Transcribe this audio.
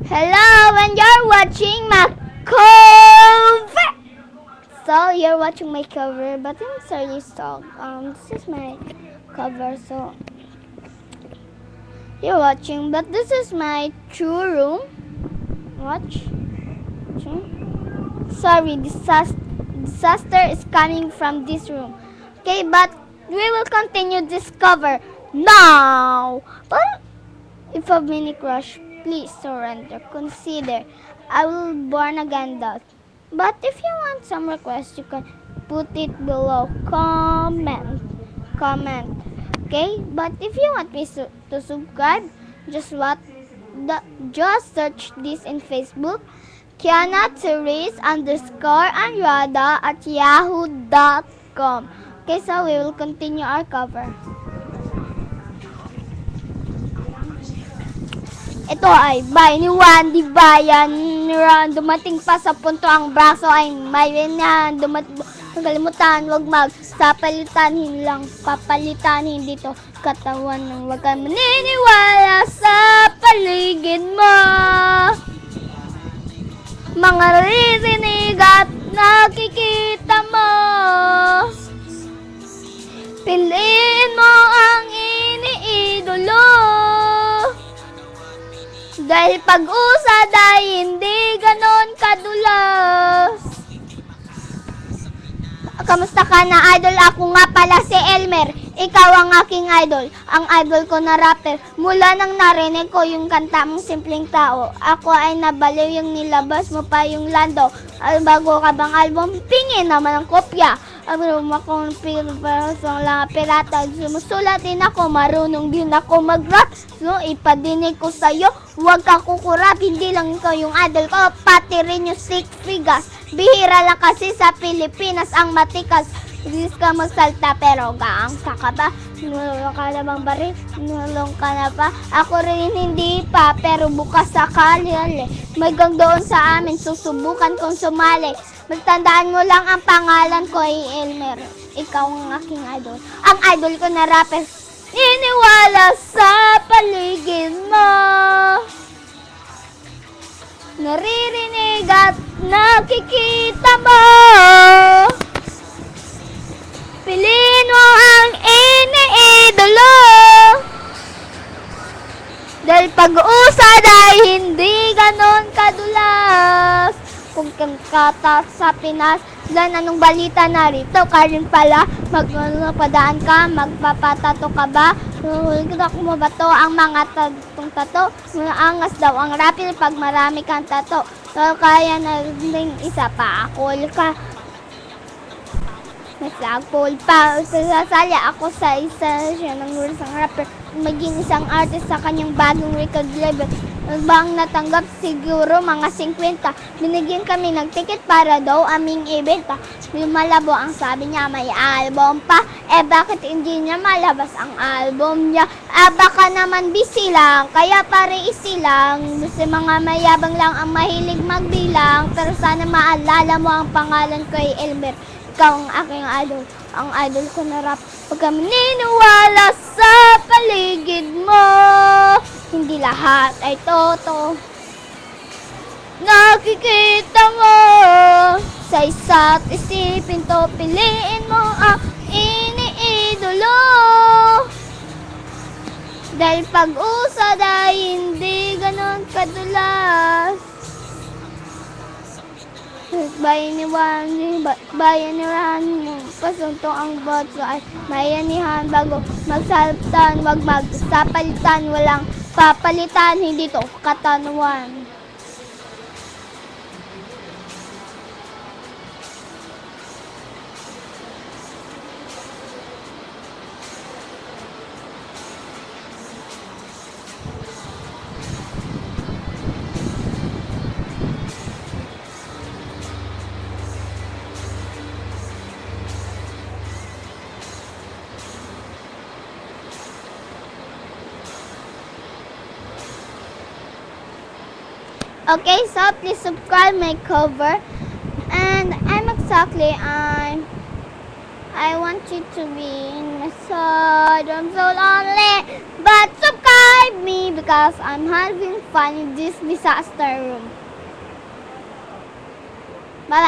Hello, and you're watching my cover. So you're watching my cover, but I'm sorry, so this is my cover. So you're watching, but this is my true room. Watch. Sorry, disaster is coming from this room. Okay, but we will continue this cover now. But if a mini crush, please surrender. Consider, I will born again that. But if you want some requests, you can put it below. Comment. Okay? But if you want me to subscribe, just search this in Facebook. Kiana Therese _Andrada at yahoo.com. Okay, so we will continue our cover. Ito ay bayan ni Juan, di bayan ni Ron. Dumating pa sa punto ang braso ay may na kalimutan, wag magsapalitan, lang papalitan, hindi to katawan ng wag ka maniniwala sa paligid mo. Mga ririnig at nakikita mo, piliin mo ang iniidolo. Dahil pag-usad ay hindi ganon kadulas. Kamusta ka na, idol? Ako nga pala si Elmer. Ikaw ang aking idol. Ang idol ko na rapper. Mula nang narinig ko yung kanta mong Simpleng Tao, ako ay nabaliw yung nilabas mo pa yung Lando. Bago ka bang album? Pingin naman ang kopya. Ang akong pirata. Sumusulat din ako, marunong din ako mag-rap. So, ipadinig ko sa'yo, huwag ka kukurap. Hindi lang ikaw yung idol ko, pati rin yung Six Figures. Bihira lang kasi sa Pilipinas ang matikas. Hindi ka magsalta pero gaang ka ba? Nulong ka na bang baril? Nulong ka na pa? Ako rin hindi pa, pero bukas sakali. May gang doon sa amin, susubukan kong sumali. Magtandaan mo lang ang pangalan ko ay Elmer. Ikaw ang aking idol. Ang idol ko na rapper. Iniwala sa paligid mo. Naririnig at nakikita mo. Piliin mo ang iniidolo. Dahil pag-usad ay hindi ganon kadulas. Kung kang kata sa Pinas, lan anong balita narito ka rin pala, magpadaan ka, magpapatato ka ba? Hulog mo ba to ang mga tato? Angas daw ang rapil pag marami kang tato. Kaya na rin isa pa, ako ka. Nagsagpol pa, sasali ako sa isa siya ng isang rapper, maging isang artist sa kanyang bagong record label. Bang natanggap siguro mga 50. Binigyan kami ng ticket para daw aming ibenta. Lumalabo ang sabi niya may album pa. Bakit hindi niya malabas ang album niya? Baka naman busy lang, kaya pare isilang. Kasi mga mayabang lang ang mahilig magbilang. Pero sana maalala mo ang pangalan ko ay Elmer. Ikaw ang aking idol, ang idol ko na rap. Huwag ka maniniwala sa paligid mo. Hindi lahat ay toto. Nakikita mo. Sa isa't isipin to, piliin mo ang iniidolo. Dahil pag-usad ay hindi ganon kadulas. Bayan ni Juan, pasunto ang botso ay bayanihan bago magsaltan, wag magsapalitan, walang papalitan, hindi to katanuan. Okay, so please subscribe my cover. And I want you to be in my side. I'm so lonely, but subscribe me because because I'm having fun in this disaster room. Bye-bye.